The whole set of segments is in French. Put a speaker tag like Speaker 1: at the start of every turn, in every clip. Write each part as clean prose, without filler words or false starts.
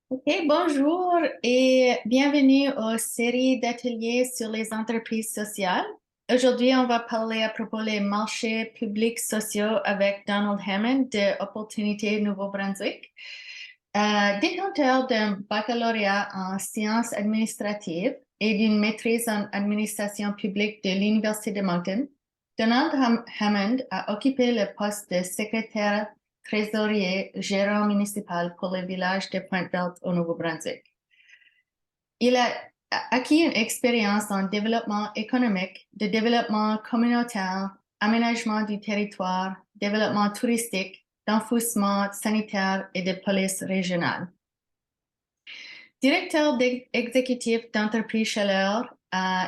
Speaker 1: Ok, bonjour et bienvenue aux séries d'ateliers sur les entreprises sociales. Aujourd'hui, on va parler à propos des marchés publics sociaux avec Donald Hammond de Opportunité Nouveau-Brunswick. Détenteur d'un baccalauréat en sciences administratives et d'une maîtrise en administration publique de l'Université de Moncton, Donald Hammond a occupé le poste de secrétaire trésorier gérant municipal pour le village de Pointe-Verte au Nouveau-Brunswick. Il a acquis une expérience en développement économique, de développement communautaire, aménagement du territoire, développement touristique, d'enfouissement sanitaire et de police régionale. Directeur exécutif d'entreprise Chaleur,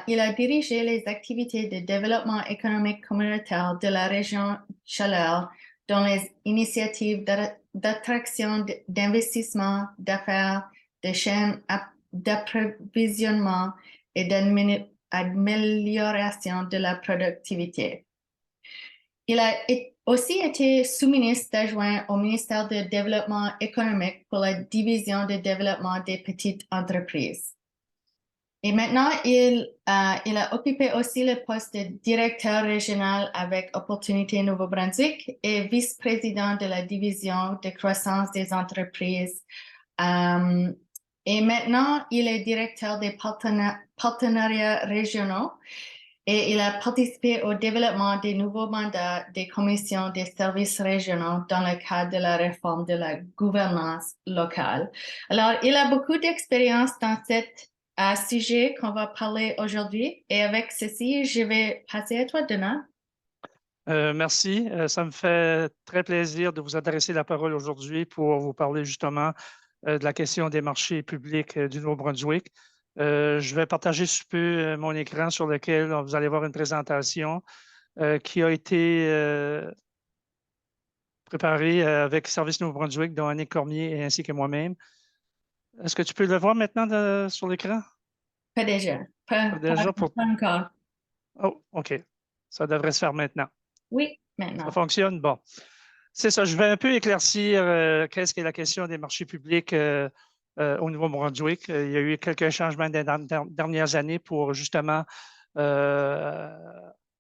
Speaker 1: il a dirigé les activités de développement économique communautaire de la région Chaleur dans les initiatives d'attraction d'investissement, d'affaires, de chaînes d'approvisionnement et d'amélioration de la productivité. Il a aussi été sous-ministre adjoint au ministère du Développement économique pour la division de développement des petites entreprises. Et maintenant, il a occupé aussi le poste de directeur régional avec Opportunité Nouveau-Brunswick et vice-président de la division de croissance des entreprises. Et maintenant, il est directeur des partenariats régionaux. Et il a participé au développement des nouveaux mandats des commissions des services régionaux dans le cadre de la réforme de la gouvernance locale. Alors, il a beaucoup d'expérience dans cet sujet qu'on va parler aujourd'hui. Et avec ceci, je vais passer à toi, Donald.
Speaker 2: Merci. Ça me fait très plaisir de vous adresser la parole aujourd'hui pour vous parler justement de la question des marchés publics du Nouveau-Brunswick. Je vais partager sous peu mon écran sur lequel vous allez voir une présentation qui a été préparée avec Service Nouveau-Brunswick, dont Annick Cormier ainsi que moi-même. Est-ce que tu peux le voir maintenant sur l'écran?
Speaker 1: Pas déjà. Pas encore.
Speaker 2: Oh, OK. Ça devrait se faire maintenant.
Speaker 1: Oui,
Speaker 2: Ça
Speaker 1: maintenant.
Speaker 2: fonctionne? Bon. C'est ça. Je vais un peu éclaircir qu'est-ce qu'est la question des marchés publics au Nouveau-Brunswick. Il y a eu quelques changements des dernières années pour justement euh,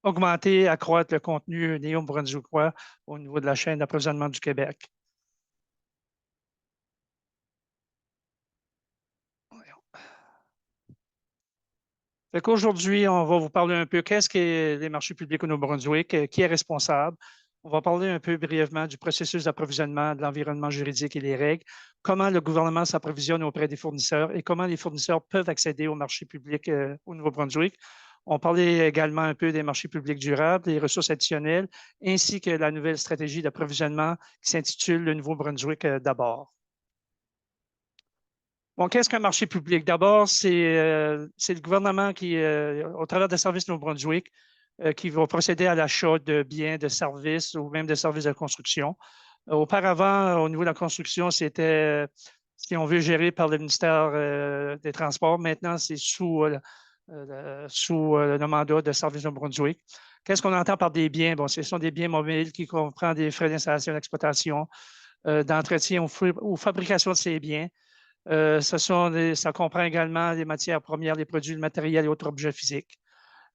Speaker 2: augmenter, accroître le contenu néo-brunswickois au niveau de la chaîne d'approvisionnement du Québec. Fait qu'aujourd'hui, on va vous parler un peu qu'est-ce qu'est les marchés publics au Nouveau-Brunswick, qui est responsable. On va parler un peu brièvement du processus d'approvisionnement, de l'environnement juridique et les règles, comment le gouvernement s'approvisionne auprès des fournisseurs et comment les fournisseurs peuvent accéder aux marchés publics au Nouveau-Brunswick. On parlait également un peu des marchés publics durables, des ressources additionnelles, ainsi que la nouvelle stratégie d'approvisionnement qui s'intitule le Nouveau-Brunswick d'abord. Bon, qu'est-ce qu'un marché public? D'abord, c'est le gouvernement qui, au travers des services Nouveau-Brunswick, qui va procéder à l'achat de biens, de services ou même de services de construction. Auparavant, au niveau de la construction, c'était, si on veut, géré par le ministère des Transports. Maintenant, c'est sous le mandat de services Nouveau-Brunswick. Qu'est-ce qu'on entend par des biens? Bon, ce sont des biens mobiles qui comprennent des frais d'installation, d'exploitation, d'entretien ou fabrication de ces biens. Ça comprend également les matières premières, les produits, le matériel et autres objets physiques.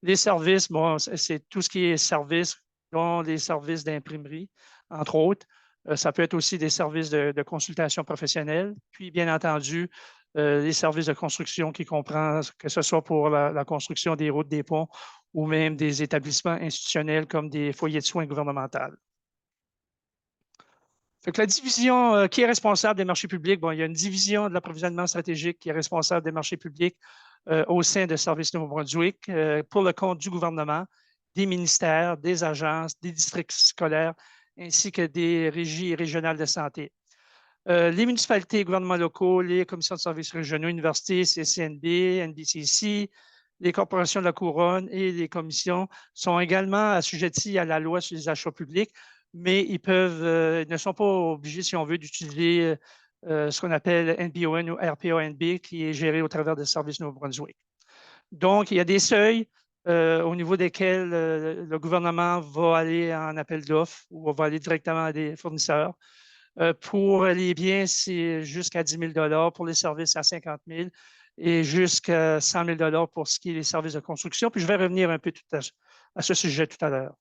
Speaker 2: Les services, bon, c'est tout ce qui est services, dont les services d'imprimerie, entre autres. Ça peut être aussi des services de consultation professionnelle, puis bien entendu, les services de construction qui comprennent que ce soit pour la construction des routes, des ponts ou même des établissements institutionnels comme des foyers de soins gouvernementaux. Fait que la division qui est responsable des marchés publics, bon, il y a une division de l'approvisionnement stratégique qui est responsable des marchés publics au sein de Services Nouveau-Brunswick pour le compte du gouvernement, des ministères, des agences, des districts scolaires, ainsi que des régies régionales de santé. Les municipalités et gouvernements locaux, les commissions de services régionaux, universités, CCNB, NBCC, les corporations de la couronne et les commissions sont également assujettis à la loi sur les achats publics, mais ils ne sont pas obligés, si on veut, d'utiliser ce qu'on appelle NBON ou RPONB, qui est géré au travers des services Nouveau-Brunswick. Donc, il y a des seuils au niveau desquels le gouvernement va aller en appel d'offres ou va aller directement à des fournisseurs. Pour les biens, c'est jusqu'à 10 000 pour les services à 50 000 et jusqu'à 100 000 pour ce qui est les services de construction. Puis je vais revenir un peu à ce sujet tout à l'heure.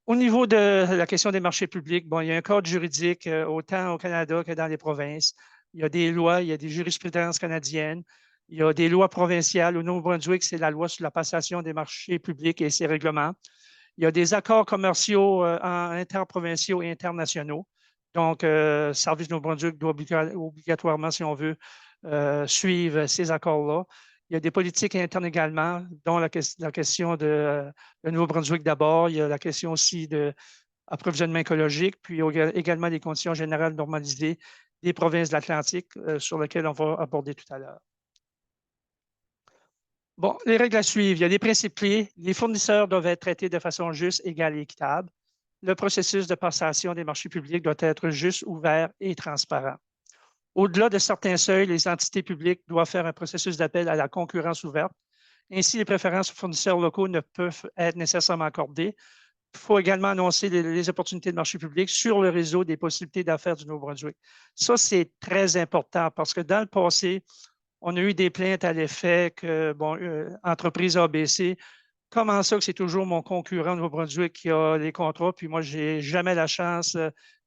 Speaker 2: Au niveau de la question des marchés publics, bon, il y a un cadre juridique autant au Canada que dans les provinces. Il y a des lois, il y a des jurisprudences canadiennes, il y a des lois provinciales. Au Nouveau-Brunswick, c'est la loi sur la passation des marchés publics et ses règlements. Il y a des accords commerciaux interprovinciaux et internationaux. Donc, Service Nouveau-Brunswick doit obligatoirement, si on veut, suivre ces accords-là. Il y a des politiques internes également, dont la question de Nouveau-Brunswick d'abord. Il y a la question aussi d'approvisionnement écologique, puis il y a également des conditions générales normalisées des provinces de l'Atlantique sur lesquelles on va aborder tout à l'heure. Bon, les règles à suivre, il y a des principes clés. Les fournisseurs doivent être traités de façon juste, égale et équitable. Le processus de passation des marchés publics doit être juste, ouvert et transparent. Au-delà de certains seuils, les entités publiques doivent faire un processus d'appel à la concurrence ouverte. Ainsi, les préférences aux fournisseurs locaux ne peuvent être nécessairement accordées. Il faut également annoncer les opportunités de marché public sur le réseau des possibilités d'affaires du Nouveau-Brunswick. Ça, c'est très important parce que dans le passé, on a eu des plaintes à l'effet que, bon, entreprise ABC, comment ça que c'est toujours mon concurrent au Nouveau-Brunswick qui a les contrats, puis moi, je n'ai jamais la chance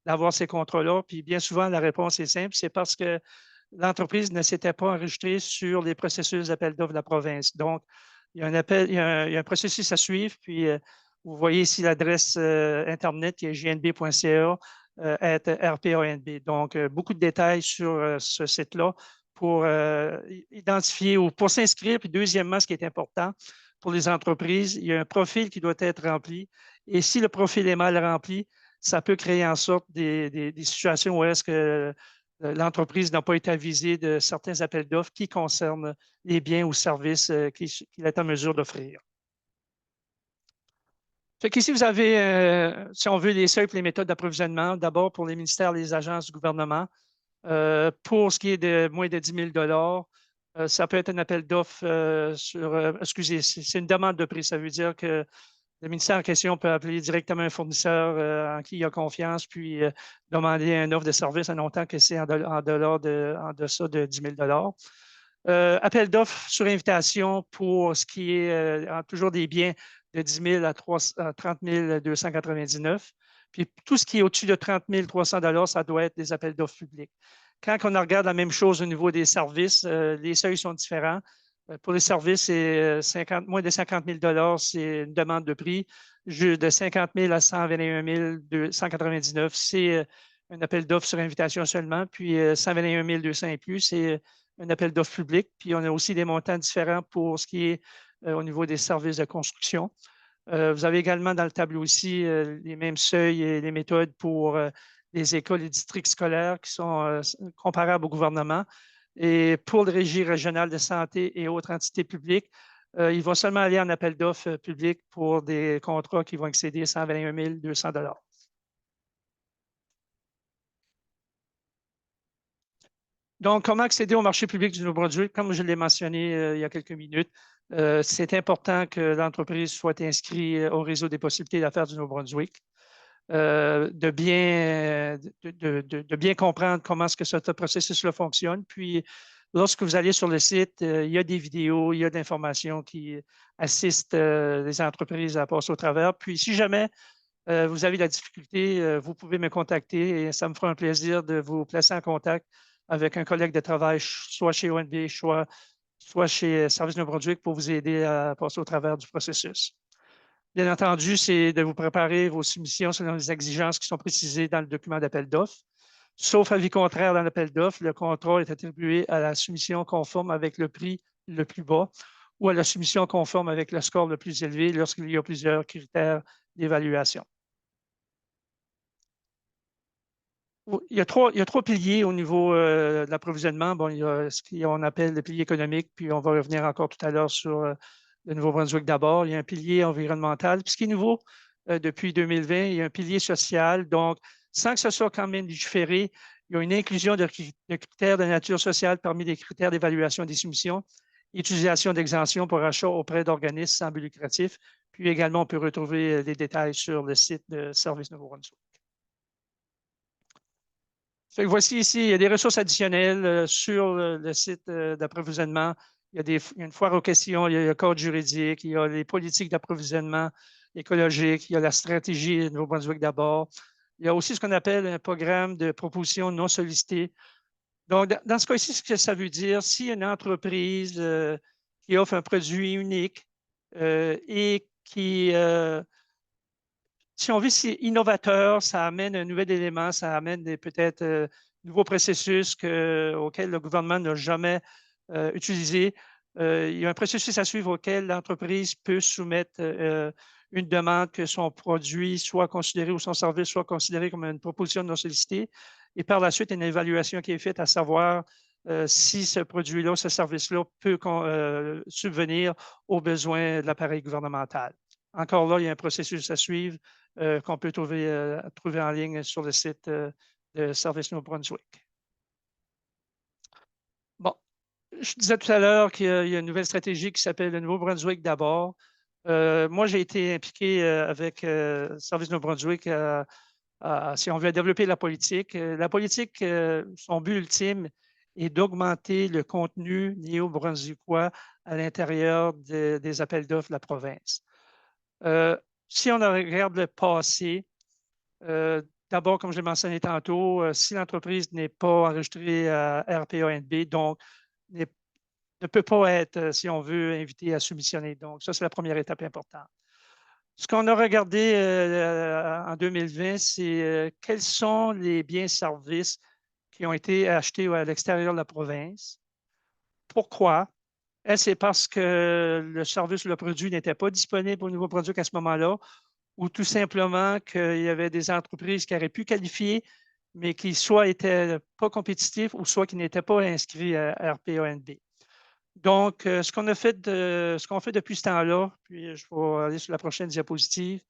Speaker 2: d'avoir ces contrats-là. Puis bien souvent, la réponse est simple, c'est parce que l'entreprise ne s'était pas enregistrée sur les processus d'appel d'offres de la province. Donc, il y a un processus à suivre, puis vous voyez ici l'adresse Internet qui est gnb.ca @rpanb. Donc, beaucoup de détails sur ce site-là pour identifier ou pour s'inscrire. Puis deuxièmement, ce qui est important pour les entreprises, il y a un profil qui doit être rempli. Et si le profil est mal rempli, ça peut créer en sorte des situations où est-ce que l'entreprise n'a pas été avisée de certains appels d'offres qui concernent les biens ou services qu'il est en mesure d'offrir. Fait qu'ici, vous avez, si on veut, les seuils et les méthodes d'approvisionnement. D'abord, pour les ministères et les agences du gouvernement. Pour ce qui est de moins de 10 000 ça peut être un appel d'offres excusez, c'est une demande de prix. Ça veut dire que le ministère en question peut appeler directement un fournisseur en qui il a confiance, puis demander une offre de service en autant que c'est en deçà de 10 000 appel d'offres sur invitation pour ce qui est toujours des biens de 10 000 à 30 299. Puis tout ce qui est au-dessus de 30 300 ça doit être des appels d'offres publics. Quand on regarde la même chose au niveau des services, les seuils sont différents. Pour les services, c'est moins de 50 000 c'est une demande de prix. De 50 000 à 121 199, c'est un appel d'offres sur invitation seulement. Puis 121 200 et plus, c'est un appel d'offres public. Puis on a aussi des montants différents pour ce qui est au niveau des services de construction. Vous avez également dans le tableau aussi les mêmes seuils et les méthodes pour les écoles et districts scolaires qui sont comparables au gouvernement. Et pour le régie régionale de santé et autres entités publiques, il va seulement aller en appel d'offres public pour des contrats qui vont excéder 121 200 $. Donc, comment accéder au marché public du Nouveau-Brunswick? Comme je l'ai mentionné il y a quelques minutes, c'est important que l'entreprise soit inscrite au réseau des possibilités d'affaires du Nouveau-Brunswick. De bien comprendre comment est-ce que ce processus-là fonctionne. Puis, lorsque vous allez sur le site, il y a des vidéos, il y a de l'information qui assistent les entreprises à passer au travers. Puis, si jamais vous avez de la difficulté, vous pouvez me contacter et ça me fera un plaisir de vous placer en contact avec un collègue de travail, soit chez ONB, soit chez Service Nouveau-Brunswick pour vous aider à passer au travers du processus. Bien entendu, c'est de vous préparer vos soumissions selon les exigences qui sont précisées dans le document d'appel d'offres. Sauf avis contraire dans l'appel d'offres, le contrat est attribué à la soumission conforme avec le prix le plus bas ou à la soumission conforme avec le score le plus élevé lorsqu'il y a plusieurs critères d'évaluation. Il y a trois piliers au niveau de l'approvisionnement. Bon, il y a ce qu'on appelle le pilier économique, puis on va revenir encore tout à l'heure sur le Nouveau-Brunswick d'abord. Il y a un pilier environnemental. Puis ce qui est nouveau depuis 2020, il y a un pilier social. Donc, sans que ce soit quand même légiféré, il y a une inclusion de critères de nature sociale parmi les critères d'évaluation des soumissions. utilisation d'exemptions pour achat auprès d'organismes sans but lucratif. Puis également, on peut retrouver des détails sur le site de Service Nouveau-Brunswick. Voici ici, il y a des ressources additionnelles sur le site d'approvisionnement. Il y a une foire aux questions, il y a le code juridique, il y a les politiques d'approvisionnement écologique, il y a la stratégie de Nouveau-Brunswick d'abord. Il y a aussi ce qu'on appelle un programme de propositions non sollicitées. Donc, dans ce cas-ci, ce que ça veut dire, si une entreprise qui offre un produit unique et qui, si on veut, c'est innovateur, ça amène un nouvel élément, ça amène peut-être nouveaux processus auxquels le gouvernement n'a jamais utilisé. Il y a un processus à suivre auquel l'entreprise peut soumettre une demande que son produit soit considéré ou son service soit considéré comme une proposition non sollicitée. Et par la suite, une évaluation qui est faite à savoir si ce produit-là, ce service-là peut subvenir aux besoins de l'appareil gouvernemental. Encore là, il y a un processus à suivre qu'on peut trouver en ligne sur le site de Service Nouveau-Brunswick. Bon, je disais tout à l'heure qu'il y a une nouvelle stratégie qui s'appelle le Nouveau-Brunswick d'abord. Moi, j'ai été impliqué avec Service Nouveau-Brunswick si on veut développer la politique. La politique, son but ultime est d'augmenter le contenu néo-brunswickois à l'intérieur des appels d'offres de la province. Si on regarde le passé, d'abord, comme je l'ai mentionné tantôt, si l'entreprise n'est pas enregistrée à RPANB, donc ne peut pas être, si on veut, invitée à soumissionner. Donc, ça, c'est la première étape importante. Ce qu'on a regardé en 2020, c'est quels sont les biens et services qui ont été achetés à l'extérieur de la province. Pourquoi? C'est parce que le service ou le produit n'était pas disponible au Nouveau-Brunswick à ce moment-là, ou tout simplement qu'il y avait des entreprises qui auraient pu qualifier, mais qui soit n'étaient pas compétitifs ou soit qui n'étaient pas inscrits à RPANB. Donc, ce qu'on fait depuis ce temps-là, puis je vais aller sur la prochaine diapositive.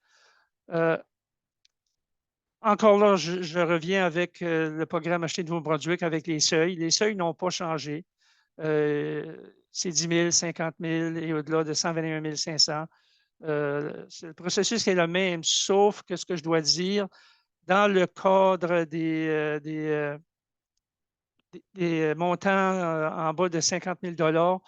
Speaker 2: Encore là, je reviens avec le programme Acheter Nouveau-Brunswick avec les seuils. Les seuils n'ont pas changé. C'est 10 000, 50 000 et au-delà de 121 500. C'est le processus qui est le même, sauf que ce que je dois dire, dans le cadre des montants en bas de 50 000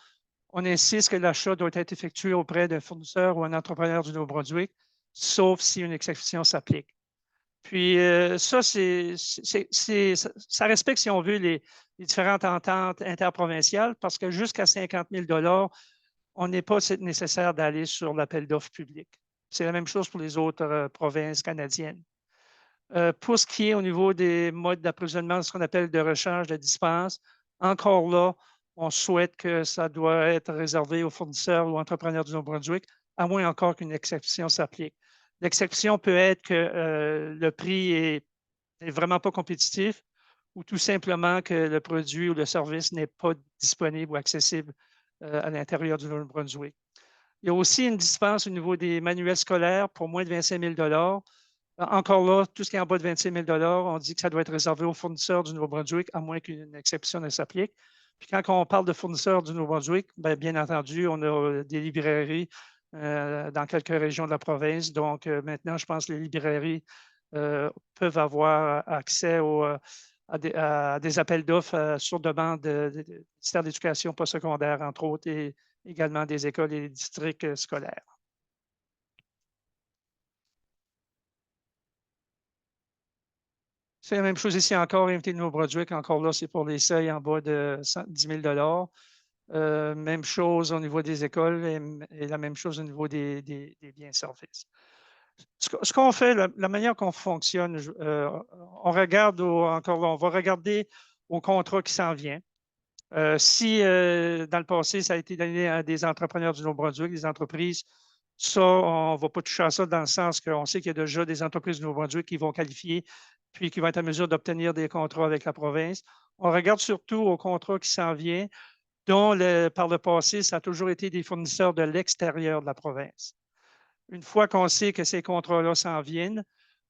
Speaker 2: on insiste que l'achat doit être effectué auprès d'un fournisseur ou un entrepreneur du Nouveau-Brunswick, sauf si une exception s'applique. Puis ça, ça respecte, si on veut, les différentes ententes interprovinciales parce que jusqu'à 50 000 on n'est pas nécessaire d'aller sur l'appel d'offres public. C'est la même chose pour les autres provinces canadiennes. Pour ce qui est au niveau des modes d'approvisionnement, ce qu'on appelle de rechange de dispense, encore là, on souhaite que ça doit être réservé aux fournisseurs ou entrepreneurs du Nouveau-Brunswick, à moins encore qu'une exception s'applique. L'exception peut être que le prix est vraiment pas compétitif ou tout simplement que le produit ou le service n'est pas disponible ou accessible à l'intérieur du Nouveau-Brunswick. Il y a aussi une dispense au niveau des manuels scolaires pour moins de 25 000 Encore là, tout ce qui est en bas de 25 000 on dit que ça doit être réservé aux fournisseurs du Nouveau-Brunswick, à moins qu'une exception ne s'applique. Puis quand on parle de fournisseurs du Nouveau-Brunswick, bien entendu, on a des librairies dans quelques régions de la province. Donc, maintenant, je pense que les librairies peuvent avoir accès à des appels d'offres sur demande du ministère de l'Éducation postsecondaire, entre autres, et également des écoles et des districts scolaires. C'est la même chose ici encore, invité de Nouveau-Brunswick. Encore là, c'est pour les seuils en bas de 10 000 même chose au niveau des écoles et la même chose au niveau des biens et services. Ce qu'on fait, la manière qu'on fonctionne, on regarde encore là, on va regarder au contrat qui s'en vient. Si dans le passé, ça a été donné à des entrepreneurs du Nouveau-Brunswick, des entreprises, ça, on ne va pas toucher à ça dans le sens qu'on sait qu'il y a déjà des entreprises du Nouveau-Brunswick qui vont qualifier puis qui vont être en mesure d'obtenir des contrats avec la province. On regarde surtout au contrat qui s'en vient, dont par le passé, ça a toujours été des fournisseurs de l'extérieur de la province. Une fois qu'on sait que ces contrats-là s'en viennent,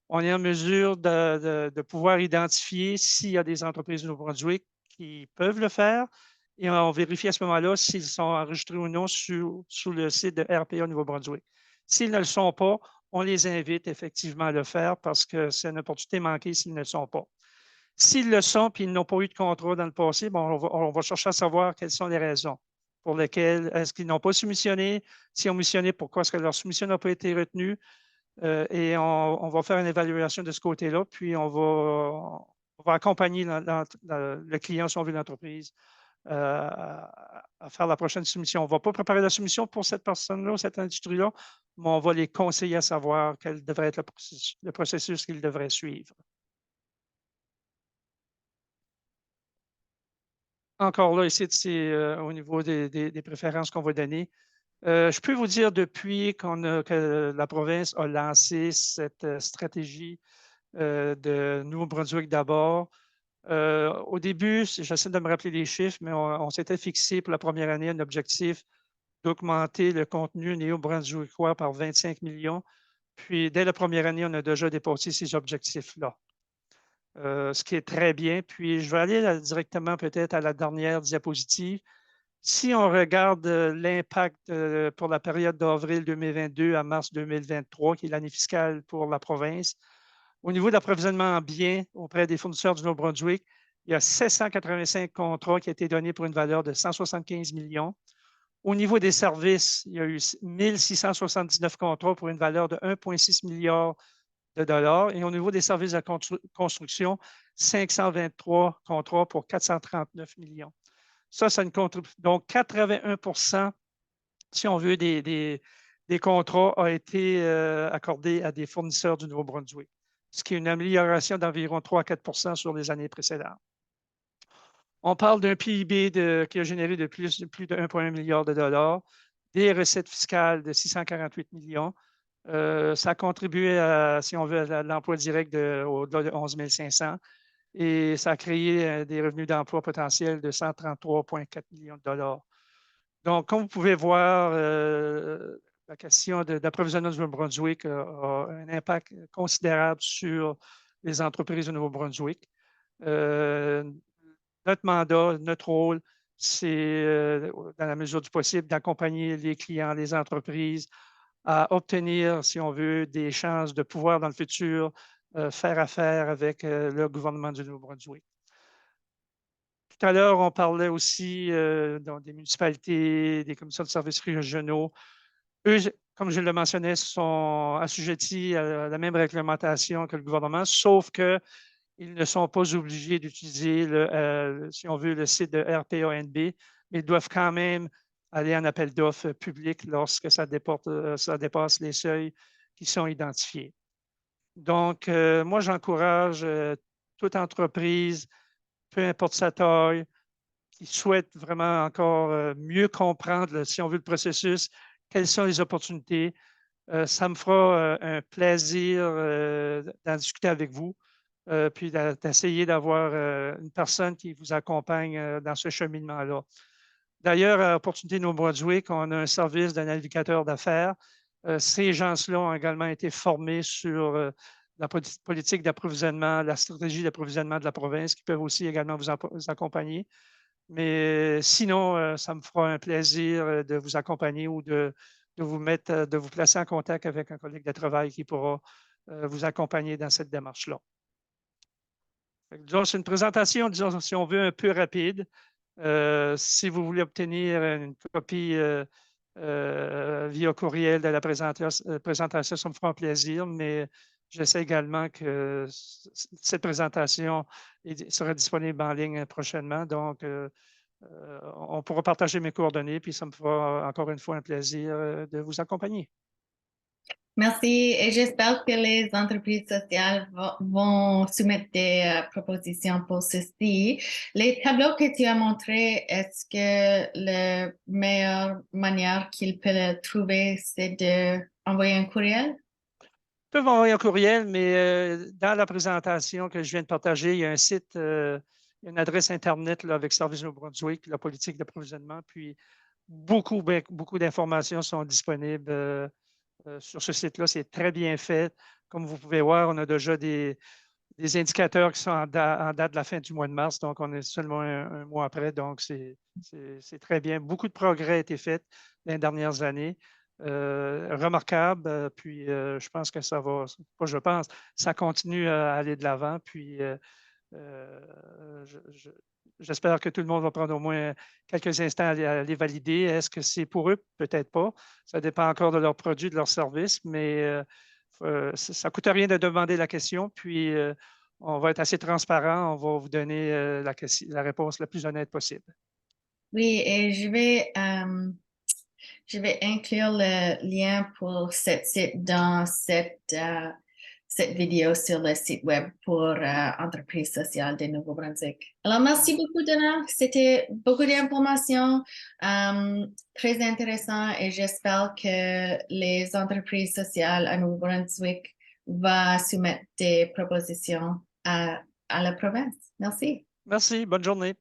Speaker 2: on est en mesure de pouvoir identifier s'il y a des entreprises du Nouveau-Brunswick qui peuvent le faire et on vérifie à ce moment-là s'ils sont enregistrés ou non sous le site de RPA Nouveau-Brunswick. S'ils ne le sont pas, on les invite effectivement à le faire parce que c'est une opportunité manquée s'ils ne le sont pas. S'ils le sont et ils n'ont pas eu de contrat dans le passé, bon, on va chercher à savoir quelles sont les raisons pour lesquelles est-ce qu'ils n'ont pas soumissionné. S'ils ont missionné, pourquoi est-ce que leur soumission n'a pas été retenue? Et on va faire une évaluation de ce côté-là, puis on va accompagner le client, si on veut, l'entreprise, à faire la prochaine soumission. On ne va pas préparer la soumission pour cette personne-là, cette industrie-là, mais on va les conseiller à savoir quel devrait être le processus qu'ils devraient suivre. Encore là, ici, c'est au niveau des préférences qu'on va donner. Je peux vous dire depuis que la province a lancé cette stratégie de Nouveau-Brunswick d'abord. Au début, j'essaie de me rappeler les chiffres, mais on s'était fixé pour la première année un objectif d'augmenter le contenu néo-brunswickois par 25 millions. Puis, dès la première année, on a déjà dépassé ces objectifs-là. Ce qui est très bien. Puis, je vais aller directement peut-être à la dernière diapositive. Si on regarde l'impact pour la période d'avril 2022 à mars 2023, qui est l'année fiscale pour la province, au niveau de l'approvisionnement en biens auprès des fournisseurs du Nouveau-Brunswick, il y a 785 contrats qui ont été donnés pour une valeur de 175 millions. Au niveau des services, il y a eu 1679 contrats pour une valeur de 1,6 milliard de dollars. Et au niveau des services de construction, 523 contrats pour 439 millions. Ça une contribution. Donc, 81 si on veut, des contrats ont été accordés à des fournisseurs du Nouveau-Brunswick, ce qui est une amélioration d'environ 3 à 4 sur les années précédentes. On parle d'un PIB qui a généré de plus de 1,1 milliard de dollars, des recettes fiscales de 648 millions. Ça a contribué, si on veut, à l'emploi direct au-delà de 11 500 et ça a créé des revenus d'emploi potentiels de 133,4 millions de dollars. Donc, comme vous pouvez voir, la question d'approvisionnement du Nouveau-Brunswick a un impact considérable sur les entreprises du Nouveau-Brunswick. Notre mandat, notre rôle, c'est, dans la mesure du possible, d'accompagner les clients, les entreprises à obtenir, si on veut, des chances de pouvoir dans le futur faire affaire avec le gouvernement du Nouveau-Brunswick. Tout à l'heure, on parlait aussi des municipalités, des commissions de services régionaux. Eux, comme je le mentionnais, sont assujettis à la même réglementation que le gouvernement, sauf qu'ils ne sont pas obligés d'utiliser, si on veut, le site de RPANB, mais ils doivent quand même aller en appel d'offres public lorsque ça dépasse les seuils qui sont identifiés. Donc, moi, j'encourage toute entreprise, peu importe sa taille, qui souhaite vraiment encore mieux comprendre, si on veut, le processus, quelles sont les opportunités. Ça me fera un plaisir d'en discuter avec vous, puis d'essayer d'avoir une personne qui vous accompagne dans ce cheminement-là. D'ailleurs, à Opportunité Nouveau-Brunswick, on a un service de navigateur d'affaires. Ces gens-là ont également été formés sur la politique d'approvisionnement, la stratégie d'approvisionnement de la province, qui peuvent aussi également vous accompagner. Mais sinon, ça me fera un plaisir de vous accompagner ou de vous placer en contact avec un collègue de travail qui pourra vous accompagner dans cette démarche-là. C'est une présentation, disons, si on veut, un peu rapide. Si vous voulez obtenir une copie via courriel de la présentation, ça me fera un plaisir, mais j'essaie également que cette présentation sera disponible en ligne prochainement. Donc, on pourra partager mes coordonnées, puis ça me fera encore une fois un plaisir de vous accompagner.
Speaker 1: Merci et j'espère que les entreprises sociales vont soumettre des propositions pour ceci. Les tableaux que tu as montrés, est-ce que la meilleure manière qu'ils peuvent le trouver, c'est d'envoyer un courriel?
Speaker 2: Ils peuvent envoyer un courriel, mais dans la présentation que je viens de partager, il y a un site, une adresse Internet là, avec Service Nouveau-Brunswick, la politique d'approvisionnement, puis beaucoup d'informations sont disponibles sur ce site-là. C'est très bien fait. Comme vous pouvez voir, on a déjà des indicateurs qui sont en date de la fin du mois de mars, donc on est seulement un mois après, donc c'est très bien. Beaucoup de progrès a été fait dans les dernières années. Remarquable, puis je pense que ça va, pas je pense, ça continue à aller de l'avant, puis j'espère que tout le monde va prendre au moins quelques instants à les valider. Est-ce que c'est pour eux? Peut-être pas. Ça dépend encore de leurs produits, de leurs services, mais ça ne coûte rien de demander la question, puis on va être assez transparent. On va vous donner la réponse la plus honnête possible.
Speaker 1: Oui, et je vais inclure le lien pour cette site dans cette vidéo sur le site web pour Entreprise sociale de Nouveau-Brunswick. Alors, merci beaucoup, Donna. C'était beaucoup d'informations, très intéressant, et j'espère que les entreprises sociales à Nouveau-Brunswick vont soumettre des propositions à la province. Merci.
Speaker 2: Merci. Bonne journée.